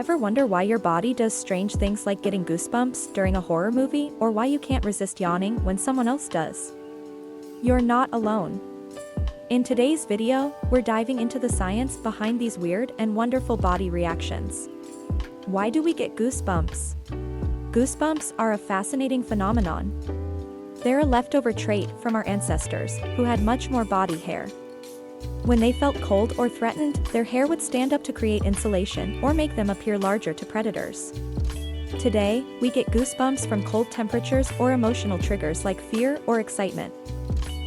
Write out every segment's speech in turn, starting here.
Ever wonder why your body does strange things like getting goosebumps during a horror movie, or why you can't resist yawning when someone else does? You're not alone. In today's video, we're diving into the science behind these weird and wonderful body reactions. Why do we get goosebumps? Goosebumps are a fascinating phenomenon. They're a leftover trait from our ancestors, who had much more body hair. When they felt cold or threatened, their hair would stand up to create insulation or make them appear larger to predators. Today, we get goosebumps from cold temperatures or emotional triggers like fear or excitement.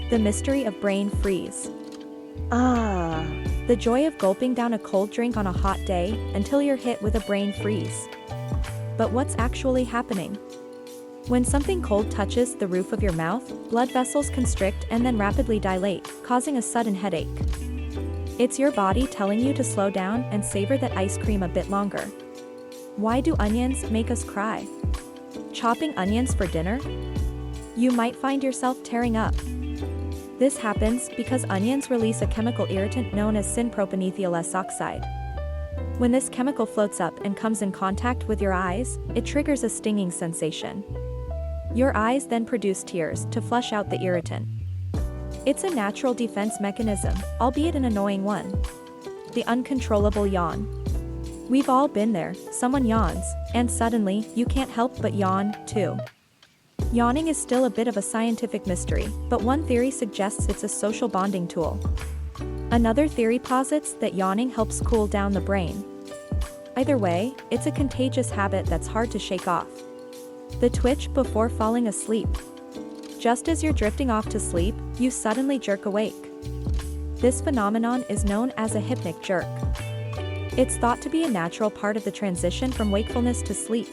The mystery of brain freeze. The joy of gulping down a cold drink on a hot day until you're hit with a brain freeze. But what's actually happening? When something cold touches the roof of your mouth, blood vessels constrict and then rapidly dilate, causing a sudden headache. It's your body telling you to slow down and savor that ice cream a bit longer. Why do onions make us cry? Chopping onions for dinner? You might find yourself tearing up. This happens because onions release a chemical irritant known as synpropanethyl S oxide. When this chemical floats up and comes in contact with your eyes, it triggers a stinging sensation. Your eyes then produce tears to flush out the irritant. It's a natural defense mechanism, albeit an annoying one. The uncontrollable yawn. We've all been there, someone yawns, and suddenly, you can't help but yawn, too. Yawning is still a bit of a scientific mystery, but one theory suggests it's a social bonding tool. Another theory posits that yawning helps cool down the brain. Either way, it's a contagious habit that's hard to shake off. The twitch before falling asleep. Just as you're drifting off to sleep, you suddenly jerk awake. This phenomenon is known as a hypnic jerk. It's thought to be a natural part of the transition from wakefulness to sleep.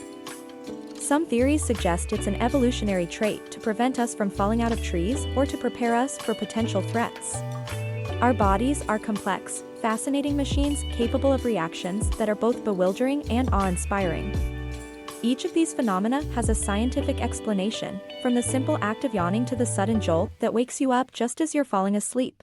Some theories suggest it's an evolutionary trait to prevent us from falling out of trees or to prepare us for potential threats. Our bodies are complex, fascinating machines capable of reactions that are both bewildering and awe-inspiring. Each of these phenomena has a scientific explanation, from the simple act of yawning to the sudden jolt that wakes you up just as you're falling asleep.